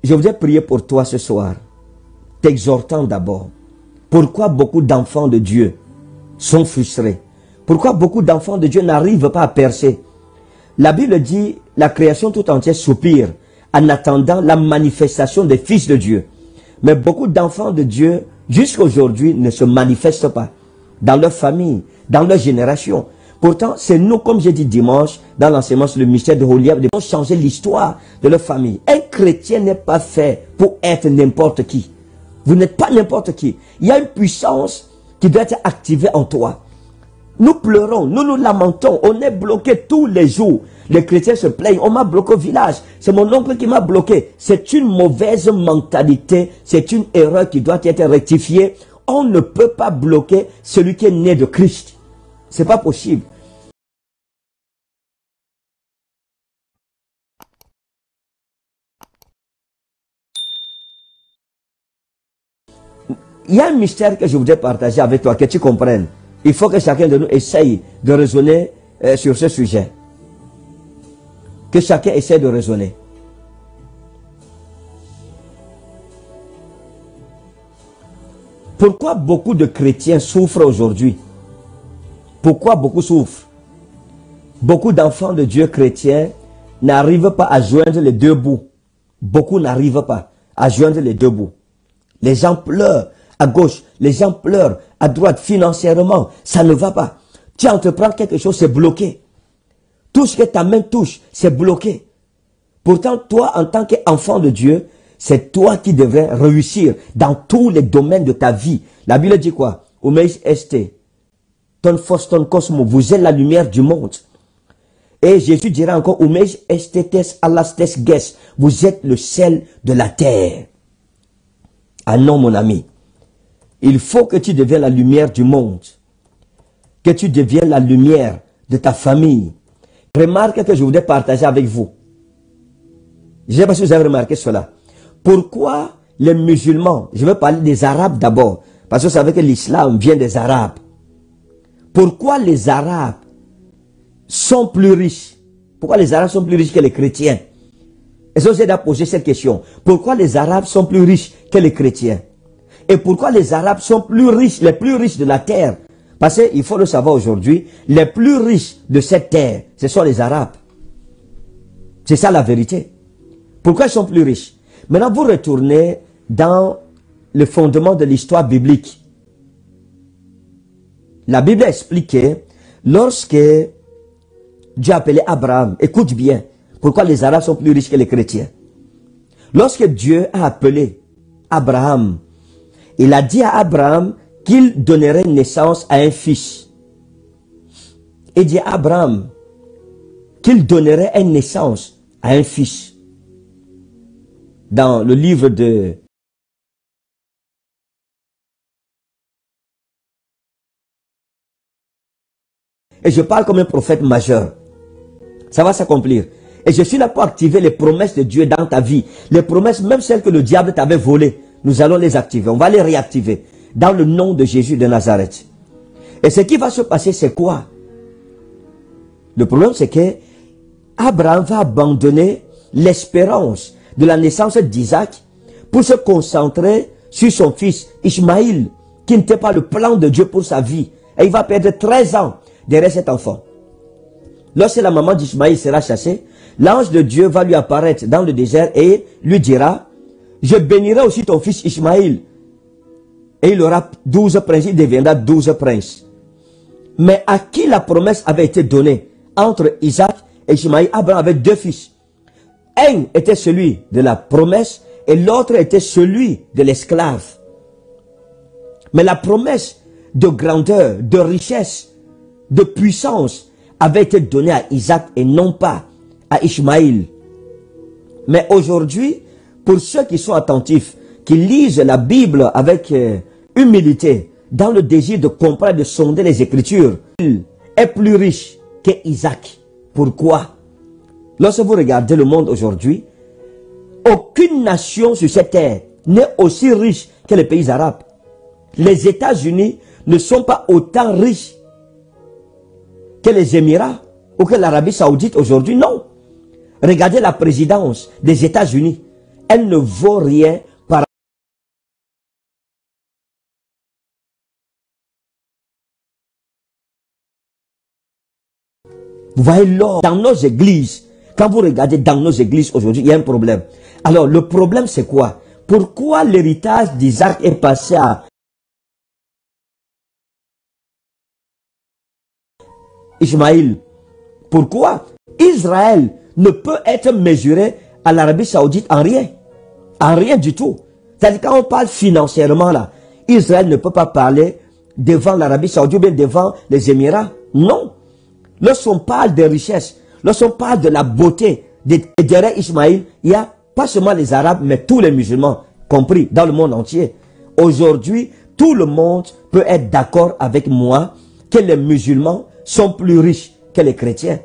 je voudrais prier pour toi ce soir, t'exhortant d'abord. Pourquoi beaucoup d'enfants de Dieu sont frustrés? Pourquoi beaucoup d'enfants de Dieu n'arrivent pas à percer? La Bible dit, la création tout entière soupire en attendant la manifestation des fils de Dieu. Mais beaucoup d'enfants de Dieu, jusqu'à aujourd'hui, ne se manifestent pas dans leur famille, dans leur génération. Pourtant, c'est nous, comme j'ai dit dimanche, dans l'enseignement sur le mystère de Holiab, de changer l'histoire de leur famille. Un chrétien n'est pas fait pour être n'importe qui. Vous n'êtes pas n'importe qui. Il y a une puissance qui doit être activée en toi. Nous pleurons, nous nous lamentons, on est bloqué tous les jours. Les chrétiens se plaignent, on m'a bloqué au village, c'est mon oncle qui m'a bloqué. C'est une mauvaise mentalité, c'est une erreur qui doit être rectifiée. On ne peut pas bloquer celui qui est né de Christ. C'est pas possible. Il y a un mystère que je voudrais partager avec toi, que tu comprennes. Il faut que chacun de nous essaye de raisonner sur ce sujet. Que chacun essaie de raisonner. Pourquoi beaucoup de chrétiens souffrent aujourd'hui? Pourquoi beaucoup souffrent? Beaucoup d'enfants de Dieu chrétiens n'arrivent pas à joindre les deux bouts. Beaucoup n'arrivent pas à joindre les deux bouts. Les gens pleurent à gauche, les gens pleurent à droite, financièrement, ça ne va pas. Tu entreprends quelque chose, c'est bloqué. Tout ce que ta main touche, c'est bloqué. Pourtant, toi, en tant qu'enfant de Dieu, c'est toi qui devrais réussir dans tous les domaines de ta vie. La Bible dit quoi? Umeis este, ton fos, ton cosmo, vous êtes la lumière du monde. Et Jésus dira encore, Umeis estetes alastes ges, vous êtes le sel de la terre. Ah non, mon ami. Il faut que tu deviennes la lumière du monde. Que tu deviennes la lumière de ta famille. Remarque que je voudrais partager avec vous. Je ne sais pas si vous avez remarqué cela. Pourquoi les musulmans, je vais parler des Arabes d'abord, parce que vous savez que l'islam vient des Arabes. Pourquoi les Arabes sont plus riches? Pourquoi les Arabes sont plus riches que les chrétiens? Est-ce que vous avez posé cette question? Pourquoi les Arabes sont plus riches que les chrétiens? Et pourquoi les Arabes sont plus riches, les plus riches de la terre? Parce qu'il faut le savoir aujourd'hui, les plus riches de cette terre, ce sont les Arabes. C'est ça la vérité. Pourquoi ils sont plus riches? Maintenant, vous retournez dans le fondement de l'histoire biblique. La Bible a expliqué, lorsque Dieu a appelé Abraham, écoute bien, pourquoi les Arabes sont plus riches que les chrétiens? Lorsque Dieu a appelé Abraham, il a dit à Abraham qu'il donnerait naissance à un fils. Il dit à Abraham qu'il donnerait une naissance à un fils. Dans le livre de et je parle comme un prophète majeur. Ça va s'accomplir. Et je suis là pour activer les promesses de Dieu dans ta vie. Les promesses, même celles que le diable t'avait volées. Nous allons les activer. On va les réactiver. Dans le nom de Jésus de Nazareth. Et ce qui va se passer, c'est quoi? Le problème, c'est que Abraham va abandonner l'espérance de la naissance d'Isaac pour se concentrer sur son fils Ishmaïl, qui n'était pas le plan de Dieu pour sa vie. Et il va perdre 13 ans derrière cet enfant. Lorsque la maman d'Ishmaïl sera chassée, l'ange de Dieu va lui apparaître dans le désert et lui dira, je bénirai aussi ton fils Ishmaïl. Et il aura 12 princes, il deviendra 12 princes. Mais à qui la promesse avait été donnée? Entre Isaac et Ishmaïl, Abraham avait deux fils. Un était celui de la promesse et l'autre était celui de l'esclave. Mais la promesse de grandeur, de richesse, de puissance avait été donnée à Isaac et non pas à Ishmaïl. Mais aujourd'hui, pour ceux qui sont attentifs, qui lisent la Bible avec humilité, dans le désir de comprendre, de sonder les Écritures, il est plus riche qu'Isaac. Pourquoi? Lorsque vous regardez le monde aujourd'hui, aucune nation sur cette terre n'est aussi riche que les pays arabes. Les États-Unis ne sont pas autant riches que les Émirats ou que l'Arabie Saoudite aujourd'hui, non. Regardez la présidence des États-Unis. elle ne vaut rien par Vous voyez l'or dans nos églises. Quand vous regardez dans nos églises aujourd'hui, il y a un problème. Alors le problème c'est quoi? Pourquoi l'héritage d'Isaac est passé à Ismaël? Pourquoi? Israël ne peut être mesuré à l'Arabie Saoudite en rien. En rien du tout. C'est-à-dire quand on parle financièrement là, Israël ne peut pas parler devant l'Arabie Saoudite ou bien devant les Émirats. Non. Lorsqu'on parle des richesses, lorsqu'on parle de la beauté, derrière Ismaël, il y a pas seulement les Arabes, mais tous les musulmans, compris dans le monde entier. Aujourd'hui, tout le monde peut être d'accord avec moi que les musulmans sont plus riches que les chrétiens.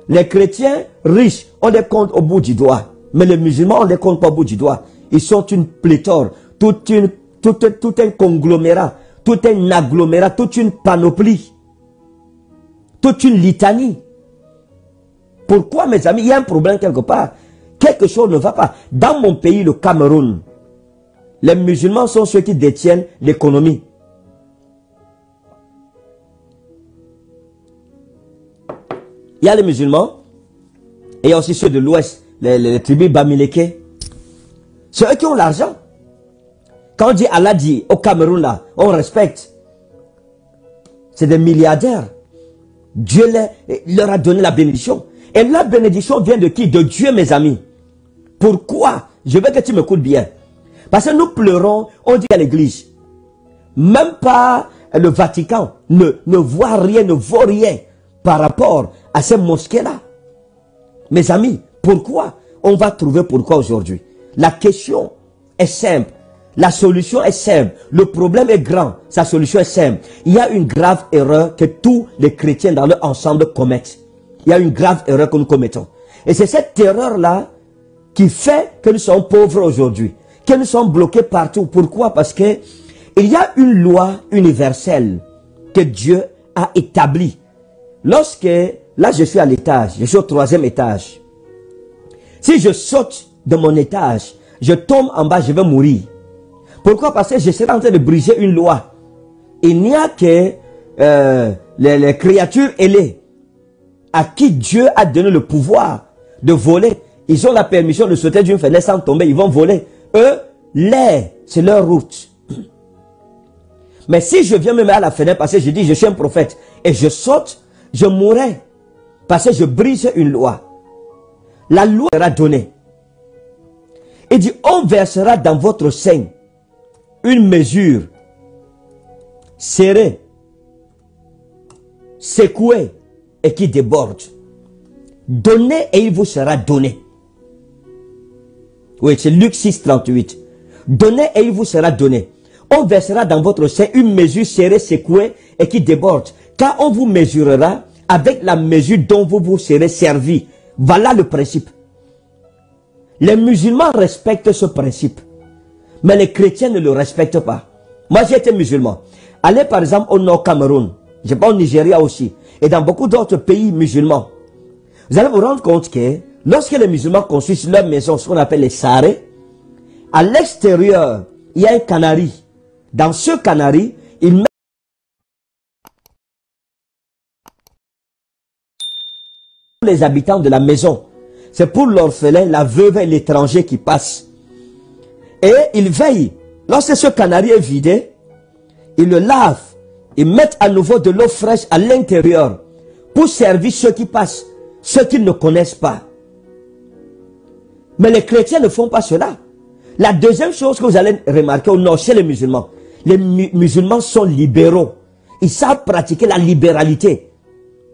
Les chrétiens riches, on les compte au bout du doigt. Mais les musulmans, on ne les compte pas au bout du doigt. Ils sont une pléthore, tout un conglomérat, tout un agglomérat, toute une panoplie, toute une litanie. Pourquoi, mes amis? Il y a un problème quelque part. Quelque chose ne va pas. Dans mon pays, le Cameroun, les musulmans sont ceux qui détiennent l'économie. Il y a les musulmans, et il y a aussi ceux de l'Ouest, les tribus Bamileke. C'est eux qui ont l'argent. Quand on dit Allah dit au Cameroun là, on respecte. C'est des milliardaires. Dieu leur a donné la bénédiction. Et la bénédiction vient de qui? De Dieu, mes amis. Pourquoi? Je veux que tu m'écoutes bien. Parce que nous pleurons, on dit à l'église. Même pas le Vatican ne voit rien, ne vaut rien par rapport à ces mosquées-là. Mes amis, pourquoi? On va trouver pourquoi aujourd'hui. La question est simple. La solution est simple. Le problème est grand. Sa solution est simple. Il y a une grave erreur que tous les chrétiens dans leur ensemble commettent. Il y a une grave erreur que nous commettons. Et c'est cette erreur-là qui fait que nous sommes pauvres aujourd'hui. Que nous sommes bloqués partout. Pourquoi? Parce que il y a une loi universelle que Dieu a établie. Lorsque, là je suis à l'étage, je suis au 3e étage. Si je saute de mon étage, je tombe en bas, je vais mourir. Pourquoi? Parce que je serai en train de briser une loi. Il n'y a que les créatures ailées à qui Dieu a donné le pouvoir de voler. Ils ont la permission de sauter d'une fenêtre sans tomber, ils vont voler. Eux, l'air, c'est leur route. Mais si je viens me mettre à la fenêtre parce que je dis je suis un prophète et je saute, je mourrai parce que je brise une loi. La loi sera donnée. Il dit on versera dans votre sein une mesure serrée, secouée et qui déborde. Donnez et il vous sera donné. Oui, c'est Luc 6, 38. Donnez et il vous sera donné. On versera dans votre sein une mesure serrée, secouée et qui déborde. Car on vous mesurera avec la mesure dont vous vous serez servi. Voilà le principe. Les musulmans respectent ce principe. Mais les chrétiens ne le respectent pas. Moi, j'ai été musulman. Allez par exemple au Nord Cameroun. Je vais au Nigeria aussi. Et dans beaucoup d'autres pays musulmans. Vous allez vous rendre compte que lorsque les musulmans construisent leur maison, ce qu'on appelle les sarés, à l'extérieur, il y a un canari. Dans ce canari, ils mettent les habitants de la maison. C'est pour l'orphelin, la veuve et l'étranger qui passent. Et ils veillent. Lorsque ce canari est vidé, ils le lavent. Ils mettent à nouveau de l'eau fraîche à l'intérieur pour servir ceux qui passent, ceux qui ne connaissent pas. Mais les chrétiens ne font pas cela. La deuxième chose que vous allez remarquer au nord chez les musulmans sont libéraux. Ils savent pratiquer la libéralité.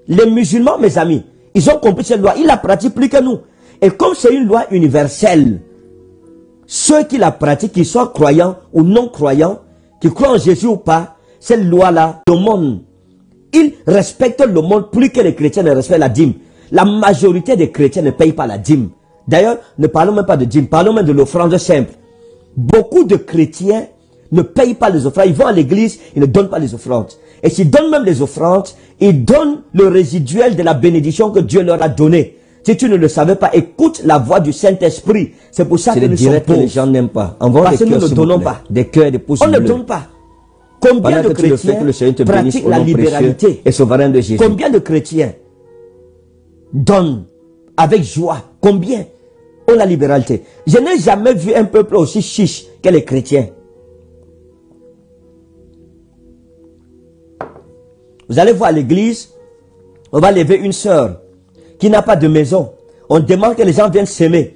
Les musulmans, mes amis, ils ont compris cette loi. Ils la pratiquent plus que nous. Et comme c'est une loi universelle, ceux qui la pratiquent, qu'ils soient croyants ou non croyants, qui croient en Jésus ou pas, cette loi-là, le monde, ils respectent le monde plus que les chrétiens ne respectent la dîme. La majorité des chrétiens ne payent pas la dîme. D'ailleurs, ne parlons même pas de dîme, parlons même de l'offrande simple. Beaucoup de chrétiens ne payent pas les offrandes. Ils vont à l'église, ils ne donnent pas les offrandes. Et s'ils donnent même les offrandes, ils donnent le résiduel de la bénédiction que Dieu leur a donnée. Si tu ne le savais pas, écoute la voix du Saint-Esprit. C'est pour ça que nous sommes pauvres. Les gens n'aiment pas. Parce que nous ne donnons pas. Des cœurs, des pouces On bleus. ne donne pas. Combien de chrétiens pratiquent la libéralité et souverain de Jésus? Combien de chrétiens donnent avec joie? Combien ont la libéralité? Je n'ai jamais vu un peuple aussi chiche que les chrétiens. Vous allez voir à l'église, on va lever une sœur qui n'a pas de maison. On demande que les gens viennent s'aimer.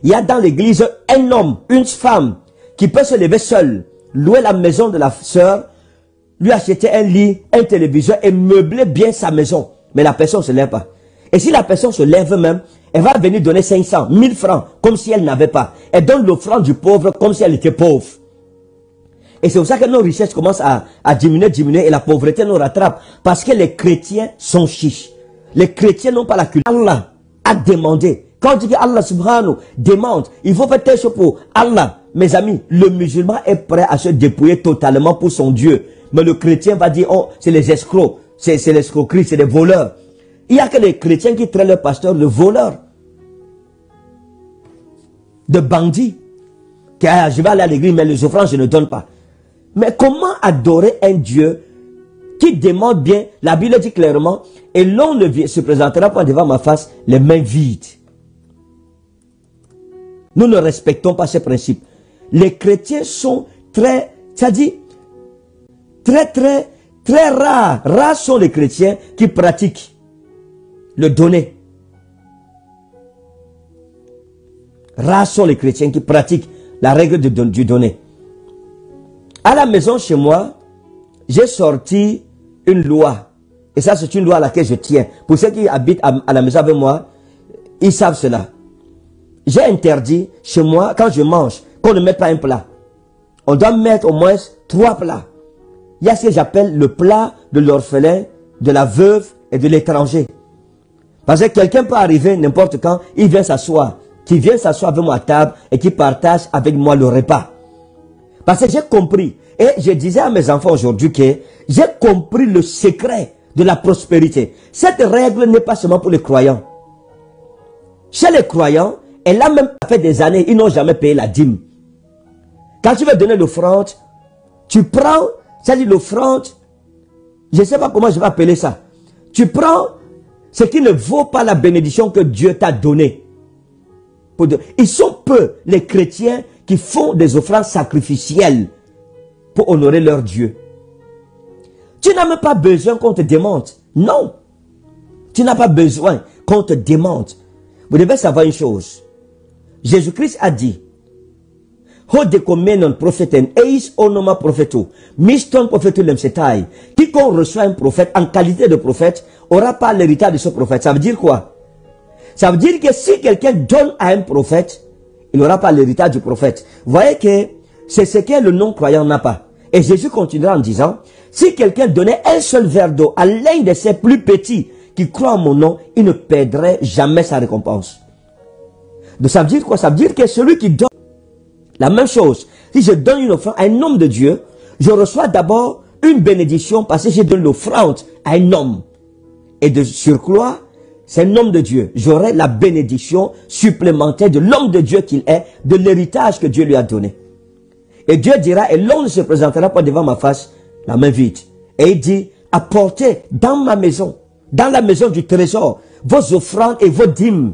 Il y a dans l'église un homme, une femme qui peut se lever seule, louer la maison de la sœur, lui acheter un lit, un téléviseur et meubler bien sa maison. Mais la personne ne se lève pas. Et si la personne se lève même, elle va venir donner 500, 1000 francs, comme si elle n'avait pas. Elle donne l'offrande du pauvre comme si elle était pauvre. Et c'est pour ça que nos richesses commencent à diminuer et la pauvreté nous rattrape. Parce que les chrétiens sont chiches. Les chrétiens n'ont pas la culture. Allah a demandé. Quand on dit que Allah subhanahu demande, il faut faire telle chose pour Allah. Mes amis, le musulman est prêt à se dépouiller totalement pour son Dieu. Mais le chrétien va dire, oh, c'est les escrocs, c'est l'escroquerie, c'est les voleurs. Il n'y a que les chrétiens qui traitent leur pasteur de voleur, de bandit. Je vais aller à l'église, mais les offrandes, je ne donne pas. Mais comment adorer un Dieu qui demande bien, la Bible dit clairement, et l'on ne se présentera pas devant ma face les mains vides. Nous ne respectons pas ces principes. Les chrétiens sont très, c'est-à-dire, très rares. Rares sont les chrétiens qui pratiquent le donner. Rares sont les chrétiens qui pratiquent la règle du donner. À la maison chez moi, j'ai sorti une loi. Et ça, c'est une loi à laquelle je tiens. Pour ceux qui habitent à la maison avec moi, ils savent cela. J'ai interdit chez moi, quand je mange, qu'on ne mette pas un plat. On doit mettre au moins 3 plats. Il y a ce que j'appelle le plat de l'orphelin, de la veuve et de l'étranger. Parce que quelqu'un peut arriver n'importe quand, il vient s'asseoir. Qui vient s'asseoir avec moi à table et qui partage avec moi le repas. Parce que j'ai compris. Et je disais à mes enfants aujourd'hui que j'ai compris le secret de la prospérité. Cette règle n'est pas seulement pour les croyants. Chez les croyants, elle a même fait des années, ils n'ont jamais payé la dîme. Quand tu veux donner l'offrande, tu prends, c'est-à-dire l'offrande, je ne sais pas comment je vais appeler ça. Tu prends ce qui ne vaut pas la bénédiction que Dieu t'a donnée. Ils sont peu, les chrétiens, qui font des offrandes sacrificielles pour honorer leur Dieu. Tu n'as même pas besoin qu'on te demande. Non. Tu n'as pas besoin qu'on te demande. Vous devez savoir une chose. Jésus-Christ a dit, quiconque reçoit un prophète en qualité de prophète aura pas l'héritage de ce prophète. Ça veut dire quoi? Ça veut dire que si quelqu'un donne à un prophète, il n'aura pas l'héritage du prophète. Vous voyez que c'est ce que le non-croyant n'a pas. Et Jésus continuera en disant, si quelqu'un donnait un seul verre d'eau à l'un de ses plus petits qui croient en mon nom, il ne perdrait jamais sa récompense. Donc ça veut dire quoi? Ça veut dire que celui qui donne la même chose. Si je donne une offrande à un homme de Dieu, je reçois d'abord une bénédiction parce que je donne l'offrande à un homme. Et de surcroît, c'est un homme de Dieu. J'aurai la bénédiction supplémentaire de l'homme de Dieu qu'il est, de l'héritage que Dieu lui a donné. Et Dieu dira, et l'homme ne se présentera pas devant ma face la main vide. Et il dit, apportez dans ma maison, dans la maison du trésor, vos offrandes et vos dîmes.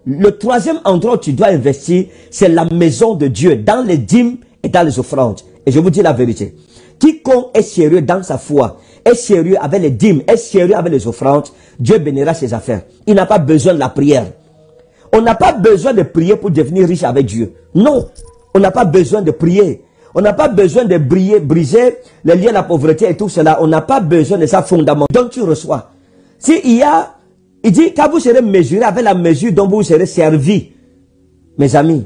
Le troisième endroit où tu dois investir, c'est la maison de Dieu, dans les dîmes et dans les offrandes. Et je vous dis la vérité. Quiconque est sérieux dans sa foi, est sérieux avec les dîmes, est sérieux avec les offrandes, Dieu bénira ses affaires. Il n'a pas besoin de la prière. On n'a pas besoin de prier pour devenir riche avec Dieu. Non, on n'a pas besoin de prier. On n'a pas besoin de briser les liens de la pauvreté et tout cela. On n'a pas besoin de ça fondament. Donc tu reçois. Il dit, quand vous serez mesuré avec la mesure dont vous serez servi, mes amis.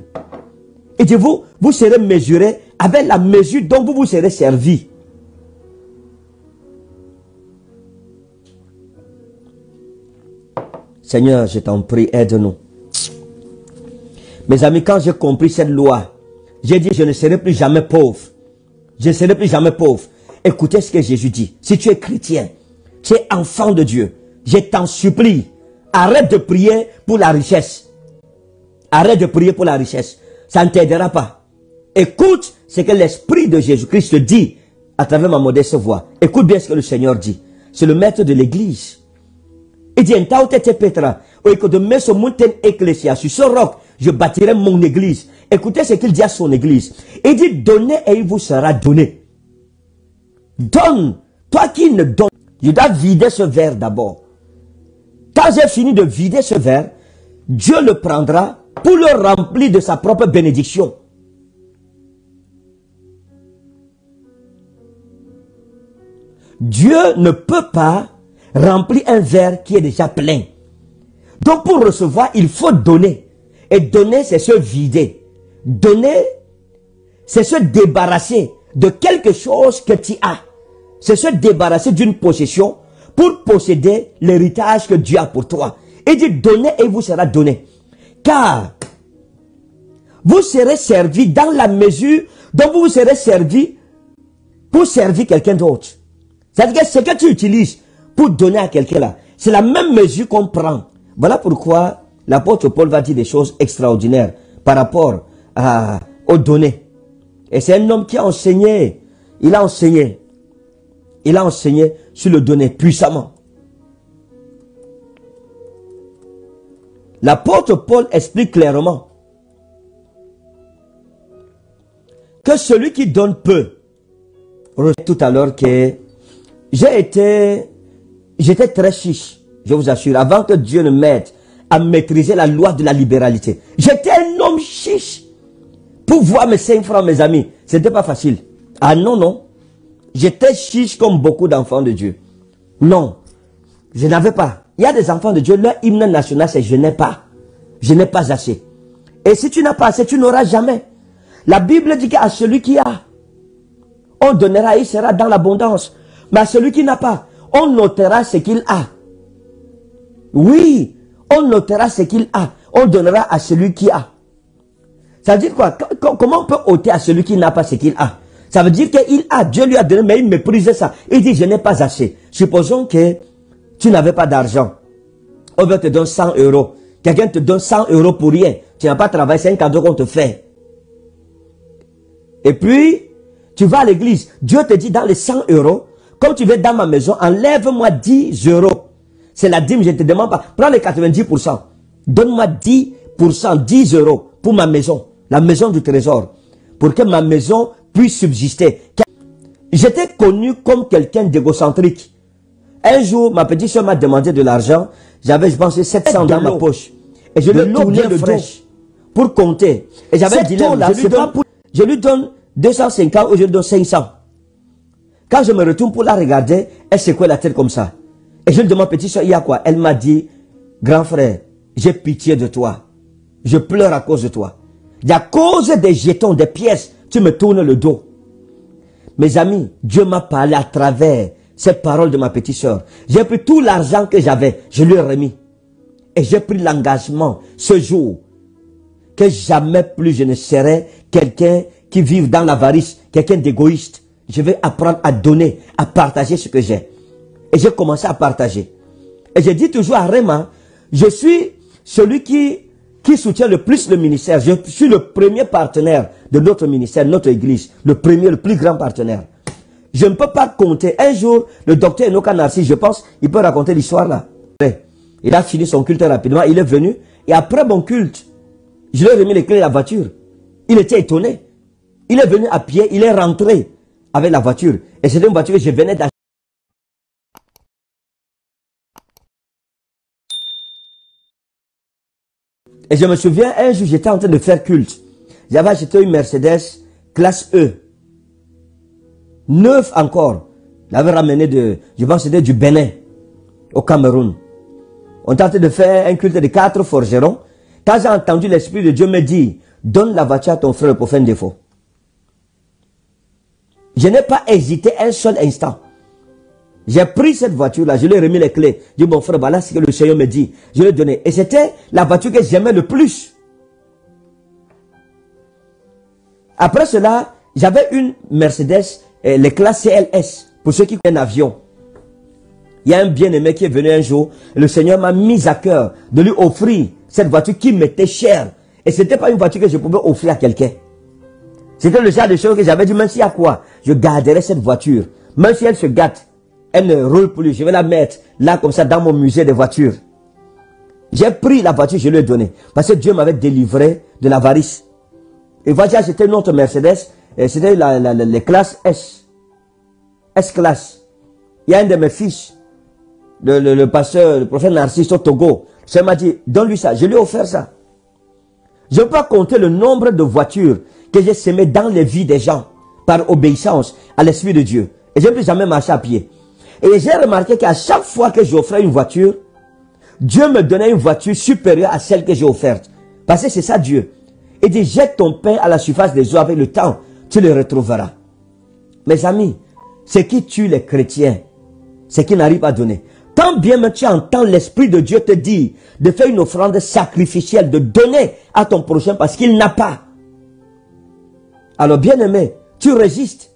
Il dit, vous serez mesuré avec la mesure dont vous serez servi. Seigneur, je t'en prie, aide-nous. Mes amis, quand j'ai compris cette loi, j'ai dit, je ne serai plus jamais pauvre. Je ne serai plus jamais pauvre. Écoutez ce que Jésus dit. Si tu es chrétien, tu es enfant de Dieu, je t'en supplie, Arrête de prier pour la richesse. Arrête de prier pour la richesse. Ça ne t'aidera pas. Écoute ce que l'Esprit de Jésus-Christ te dit à travers ma modeste voix. Écoute bien ce que le Seigneur dit. C'est le maître de l'église. Il dit, Petra, sur ce roc, je bâtirai mon église. Écoutez ce qu'il dit à son église. Il dit, donnez et il vous sera donné. Donne. Toi qui ne donnes, je dois vider ce verre d'abord. Quand j'ai fini de vider ce verre, Dieu le prendra pour le remplir de sa propre bénédiction. Dieu ne peut pas remplir un verre qui est déjà plein. Donc pour recevoir, il faut donner. Et donner, c'est se vider. Donner, c'est se débarrasser de quelque chose que tu as. C'est se débarrasser d'une possession pour posséder l'héritage que Dieu a pour toi. Il dit, donnez et il vous sera donné. Car vous serez servi dans la mesure dont vous serez servi pour servir quelqu'un d'autre. C'est-à-dire que ce que tu utilises pour donner à quelqu'un là, c'est la même mesure qu'on prend. Voilà pourquoi l'apôtre Paul va dire des choses extraordinaires par rapport aux données. Et c'est un homme qui a enseigné. Il a enseigné sur le donner puissamment. L'apôtre Paul explique clairement que celui qui donne peu, tout à l'heure que j'étais très chiche, je vous assure, avant que Dieu ne m'aide à maîtriser la loi de la libéralité. J'étais un homme chiche. Pour voir mes 5 francs, mes amis, c'était pas facile. Ah non, non. J'étais chiche comme beaucoup d'enfants de Dieu. Non, je n'avais pas. Il y a des enfants de Dieu, leur hymne national, c'est je n'ai pas. Je n'ai pas assez. Et si tu n'as pas assez, tu n'auras jamais. La Bible dit qu'à celui qui a, on donnera, il sera dans l'abondance. Mais à celui qui n'a pas, on notera ce qu'il a. Oui, on notera ce qu'il a. On donnera à celui qui a. Ça veut dire quoi? Comment on peut ôter à celui qui n'a pas ce qu'il a? Ça veut dire qu'il a, Dieu lui a donné, mais il méprisait ça. Il dit, je n'ai pas assez. Supposons que tu n'avais pas d'argent. On veut te donner 100 euros. Quelqu'un te donne 100 euros pour rien. Tu n'as pas travaillé, c'est un cadeau qu'on te fait. Et puis, tu vas à l'église. Dieu te dit, dans les 100 euros, comme tu vas dans ma maison, enlève-moi 10 euros. C'est la dîme, je ne te demande pas. Prends les 90%. Donne-moi 10%, 10 euros pour ma maison. La maison du trésor. Pour que ma maison puisse subsister. J'étais connu comme quelqu'un d'égocentrique. Un jour, ma petite soeur m'a demandé de l'argent. J'avais, je pense, 700 dans ma poche. Et je lui tournais le dos pour compter. Et j'avais un dilemme. Je lui donne 250 ou je lui donne 500. Quand je me retourne pour la regarder, elle secouait la tête comme ça. Et je lui demande, petite soeur, il y a quoi? Elle m'a dit, grand frère, j'ai pitié de toi. Je pleure à cause de toi. Et à cause des jetons, des pièces, tu me tournes le dos. Mes amis, Dieu m'a parlé à travers ces paroles de ma petite soeur. J'ai pris tout l'argent que j'avais, je lui ai remis. Et j'ai pris l'engagement ce jour que jamais plus je ne serai quelqu'un qui vive dans l'avarice, quelqu'un d'égoïste. Je vais apprendre à donner, à partager ce que j'ai. Et j'ai commencé à partager. Et je dis toujours à Réma, je suis celui qui soutient le plus le ministère. Je suis le premier partenaire de notre ministère, notre église. Le premier, le plus grand partenaire. Je ne peux pas compter. Un jour, le docteur Enoka Narcisse, je pense, il peut raconter l'histoire là. Il a fini son culte rapidement, il est venu. Et après mon culte, je lui ai remis les clés de la voiture. Il était étonné. Il est venu à pied, il est rentré avec la voiture. Et c'était une voiture que je venais d'acheter. Et je me souviens, un jour, j'étais en train de faire culte. J'avais acheté une Mercedes classe E. Neuf encore. Je l'avais ramené je pense que c'était du Bénin, au Cameroun. On tentait de faire un culte de 4 forgerons. Quand j'ai entendu l'Esprit de Dieu me dire, donne la voiture à ton frère pour faire un défaut. Je n'ai pas hésité un seul instant. J'ai pris cette voiture-là, je lui ai remis les clés. Je dis, mon frère, voilà ce que le Seigneur me dit. Je lui ai donné. Et c'était la voiture que j'aimais le plus. Après cela, j'avais une Mercedes, les classes CLS, pour ceux qui ont un avion. Il y a un bien-aimé qui est venu un jour. Le Seigneur m'a mis à cœur de lui offrir cette voiture qui m'était chère. Et ce n'était pas une voiture que je pouvais offrir à quelqu'un. C'était le genre de choses que j'avais dit, même s'il y a quoi, je garderai cette voiture. Même si elle se gâte, elle ne roule plus. Je vais la mettre là comme ça dans mon musée des voitures. J'ai pris la voiture, je lui ai donné. Parce que Dieu m'avait délivré de l'avarice. Et voilà, c'était notre Mercedes. C'était les classes S. S-classe. Il y a un de mes fils, le pasteur, le prophète Narcisse au Togo. Ça m'a dit, donne-lui ça. Je lui ai offert ça. Je ne peux pas compter le nombre de voitures que j'ai semées dans les vies des gens par obéissance à l'Esprit de Dieu. Et je ne peux jamais marcher à pied. Et j'ai remarqué qu'à chaque fois que j'offrais une voiture, Dieu me donnait une voiture supérieure à celle que j'ai offerte. Parce que c'est ça Dieu. Il dit, jette ton pain à la surface des eaux, avec le temps, tu le retrouveras. Mes amis, ce qui tue les chrétiens, c'est qu'ils n'arrivent pas à donner. Tant bien que tu entends l'Esprit de Dieu te dire de faire une offrande sacrificielle, de donner à ton prochain parce qu'il n'a pas. Alors bien aimé, tu résistes.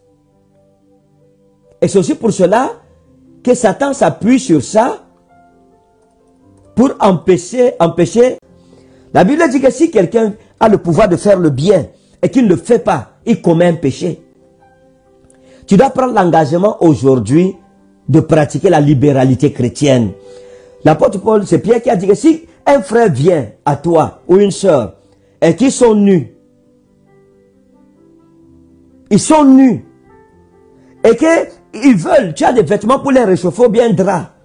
Et c'est aussi pour cela que Satan s'appuie sur ça pour empêcher. La Bible dit que si quelqu'un a le pouvoir de faire le bien et qu'il ne le fait pas, il commet un péché. Tu dois prendre l'engagement aujourd'hui de pratiquer la libéralité chrétienne. L'apôtre Paul, c'est Pierre qui a dit que si un frère vient à toi ou une sœur et qu'ils sont nus, ils sont nus et qu'ils veulent, tu as des vêtements pour les réchauffer ou bien un drap,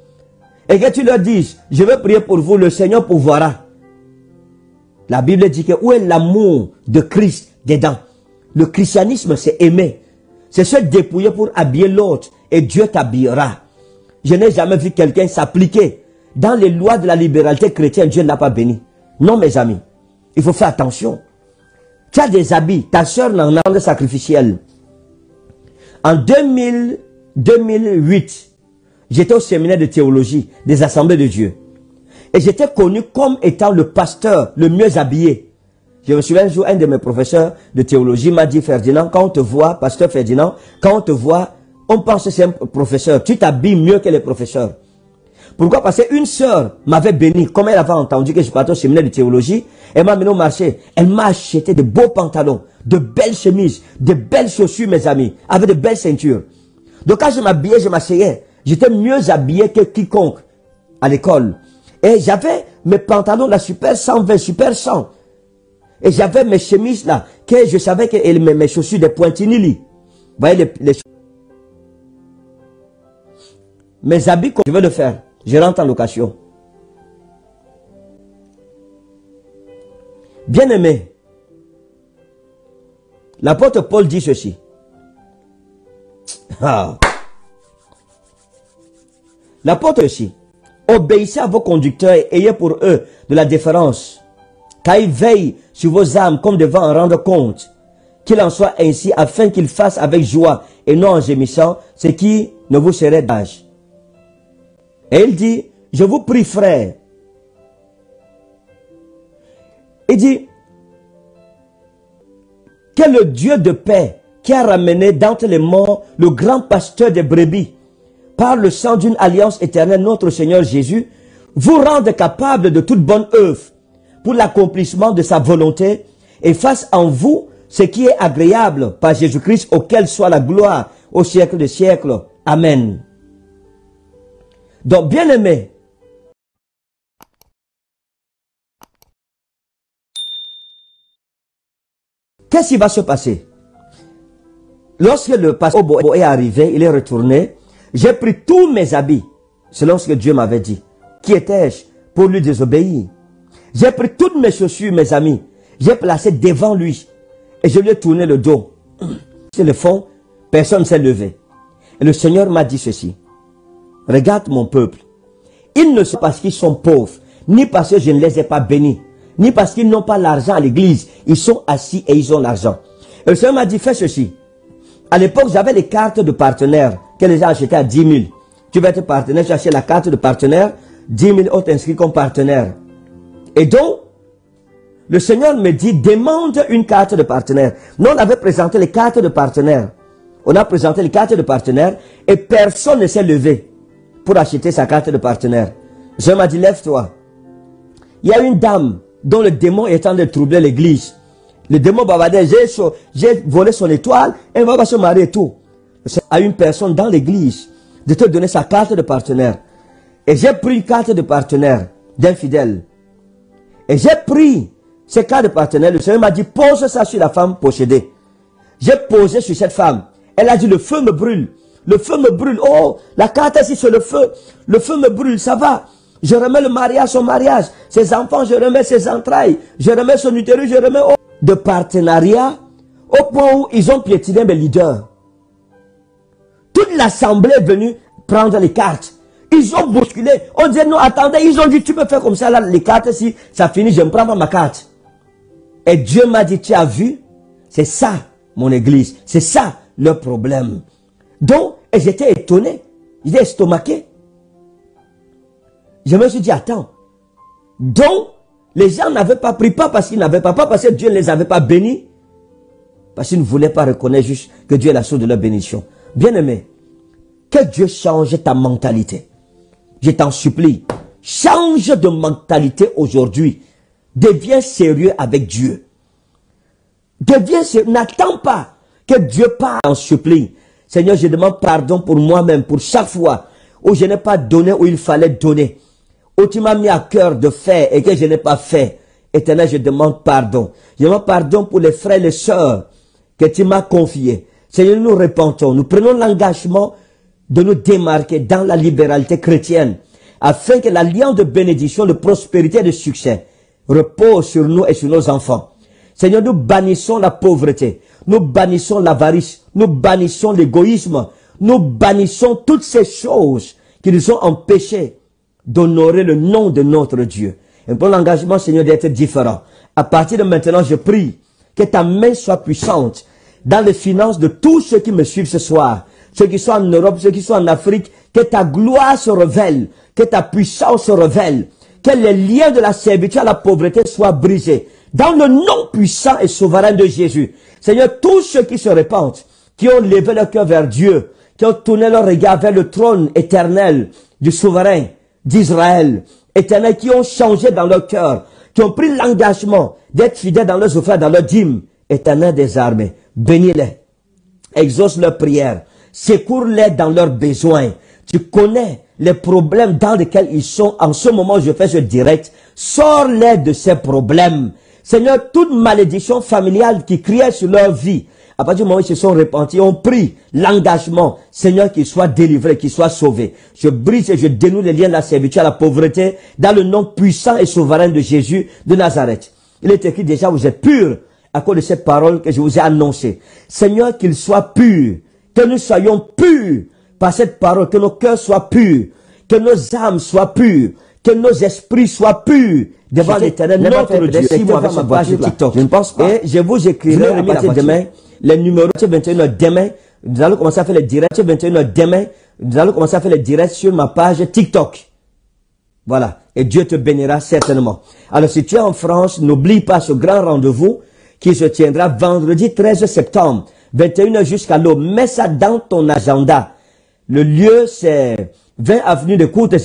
et que tu leur dises, je vais prier pour vous, le Seigneur pourvoira. La Bible dit que où est l'amour de Christ dedans? Le christianisme, c'est aimer. C'est se dépouiller pour habiller l'autre et Dieu t'habillera. Je n'ai jamais vu quelqu'un s'appliquer dans les lois de la libéralité chrétienne. Dieu ne l'a pas béni. Non, mes amis, il faut faire attention. Tu as des habits, ta soeur n'en a pas de sacrificiel. En 2008, j'étais au séminaire de théologie des Assemblées de Dieu. Et j'étais connu comme étant le pasteur le mieux habillé. Je me souviens un jour, un de mes professeurs de théologie m'a dit, Ferdinand, quand on te voit, pasteur Ferdinand, quand on te voit, on pense que c'est un professeur. Tu t'habilles mieux que les professeurs. Pourquoi? Parce qu'une sœur m'avait béni, comme elle avait entendu que je partais au séminaire de théologie, elle m'a mené au marché. Elle m'a acheté de beaux pantalons, de belles chemises, de belles chaussures, mes amis, avec de belles ceintures. Donc quand je m'habillais, je m'asseyais. J'étais mieux habillé que quiconque à l'école. Et j'avais mes pantalons là, super 120, super 100. Et j'avais mes chemises là, que je savais que mes chaussures des pointinili. Vous voyez mes habits, je vais le faire. Je rentre en location. Bien aimé, l'apôtre Paul dit ceci. L'apôtre aussi, obéissez à vos conducteurs et ayez pour eux de la déférence, car ils veillent sur vos âmes comme devant en rendre compte. Qu'il en soit ainsi, afin qu'ils fassent avec joie et non en gémissant ce qui ne vous serait d'âge. Et il dit, je vous prie frère. Il dit, que le Dieu de paix qui a ramené d'entre les morts le grand pasteur des brebis, par le sang d'une alliance éternelle, notre Seigneur Jésus, vous rende capable de toute bonne œuvre pour l'accomplissement de sa volonté et fasse en vous ce qui est agréable par Jésus-Christ, auquel soit la gloire au siècle des siècles. Amen. Donc, bien aimé, qu'est-ce qui va se passer? Lorsque le pasteur est arrivé, il est retourné, j'ai pris tous mes habits, selon ce que Dieu m'avait dit. Qui étais-je pour lui désobéir? J'ai pris toutes mes chaussures, mes amis, j'ai placé devant lui et je lui ai tourné le dos. Sur le fond, personne ne s'est levé. Et le Seigneur m'a dit ceci. Regarde mon peuple. Ils ne sont pas parce qu'ils sont pauvres, ni parce que je ne les ai pas bénis, ni parce qu'ils n'ont pas l'argent à l'église. Ils sont assis et ils ont l'argent. Et le Seigneur m'a dit, fais ceci. À l'époque, j'avais les cartes de partenaires que les gens achetaient à 10 000. Tu vas être partenaire, tu achètes la carte de partenaire, 10 000 autres inscrits comme partenaire. Et donc, le Seigneur me dit, demande une carte de partenaire. Nous, on avait présenté les cartes de partenaire. On a présenté les cartes de partenaire et personne ne s'est levé. pour acheter sa carte de partenaire. Je m'a dit, lève-toi. Il y a une dame dont le démon est en train de troubler l'église. Le démon bavardait, j'ai volé son étoile, elle va se marier et tout. À une personne dans l'église de te donner sa carte de partenaire. Et j'ai pris une carte de partenaire d'un fidèle. Et j'ai pris ces cartes de partenaire. Le Seigneur m'a dit, pose ça sur la femme possédée. J'ai posé sur cette femme. Elle a dit, le feu me brûle. Le feu me brûle. Oh, la carte ici sur le feu. Le feu me brûle, ça va. Je remets le mariage, son mariage. Ses enfants, je remets ses entrailles. Je remets son utérus, je remets de partenariat au point où ils ont piétiné mes leaders. Toute l'assemblée est venue prendre les cartes. Ils ont bousculé. On disait non, attendez, ils ont dit tu peux faire comme ça, là, les cartes, si ça finit, je me prends pas ma carte. Et Dieu m'a dit, tu as vu? C'est ça, mon église. C'est ça, le problème. Donc, et j'étais étonné. J'étais estomaqué. Je me suis dit, attends. Donc, les gens n'avaient pas pris, pas parce qu'ils n'avaient pas parce que Dieu ne les avait pas bénis. Parce qu'ils ne voulaient pas reconnaître juste que Dieu est la source de leur bénédiction. Bien-aimé, que Dieu change ta mentalité. Je t'en supplie. Change de mentalité aujourd'hui. Deviens sérieux avec Dieu. Deviens sérieux. N'attends pas que Dieu parle. En supplie. Seigneur, je demande pardon pour moi-même, pour chaque fois où je n'ai pas donné où il fallait donner. Où tu m'as mis à cœur de faire et que je n'ai pas fait. Éternel, je demande pardon. Je demande pardon pour les frères et les sœurs que tu m'as confiés. Seigneur, nous repentons. Nous prenons l'engagement de nous démarquer dans la libéralité chrétienne afin que l'alliance de bénédiction, de prospérité et de succès repose sur nous et sur nos enfants. Seigneur, nous bannissons la pauvreté. Nous bannissons l'avarice. Nous bannissons l'égoïsme. Nous bannissons toutes ces choses qui nous ont empêchés d'honorer le nom de notre Dieu. Et pour l'engagement, Seigneur, d'être différent. À partir de maintenant, je prie que ta main soit puissante dans les finances de tous ceux qui me suivent ce soir. Ceux qui sont en Europe, ceux qui sont en Afrique, que ta gloire se révèle, que ta puissance se révèle, que les liens de la servitude à la pauvreté soient brisés. Dans le nom puissant et souverain de Jésus. Seigneur, tous ceux qui se répandent, qui ont levé leur cœur vers Dieu, qui ont tourné leur regard vers le trône éternel du souverain d'Israël, éternel, qui ont changé dans leur cœur, qui ont pris l'engagement d'être fidèles dans leurs offrandes, dans leurs dîmes, éternel des armées, bénis-les, exauce leurs prières, secours-les dans leurs besoins. Tu connais les problèmes dans lesquels ils sont. En ce moment, je fais ce direct. Sors-les de ces problèmes. Seigneur, toute malédiction familiale qui criait sur leur vie, à partir du moment où ils se sont repentis, ont pris l'engagement, Seigneur, qu'ils soient délivrés, qu'ils soient sauvés. Je brise et je dénoue les liens de la servitude à la pauvreté dans le nom puissant et souverain de Jésus de Nazareth. Il est écrit déjà, vous êtes purs à cause de cette parole que je vous ai annoncée. Seigneur, qu'ils soient purs, que nous soyons purs par cette parole, que nos cœurs soient purs, que nos âmes soient pures, que nos esprits soient purs devant l'Éternel, notre Dieu. Si moi avec ma page TikTok, je ne pense pas. Et je vous écrirai à partir de demain les numéros 21h demain. Nous allons commencer à faire les directs 21h demain. Nous allons commencer à faire les directs sur ma page TikTok. Voilà. Et Dieu te bénira certainement. Alors si tu es en France, n'oublie pas ce grand rendez-vous qui se tiendra vendredi 13 septembre, 21h jusqu'à l'aube. Mets ça dans ton agenda. Le lieu, c'est 20 avenue de Courtes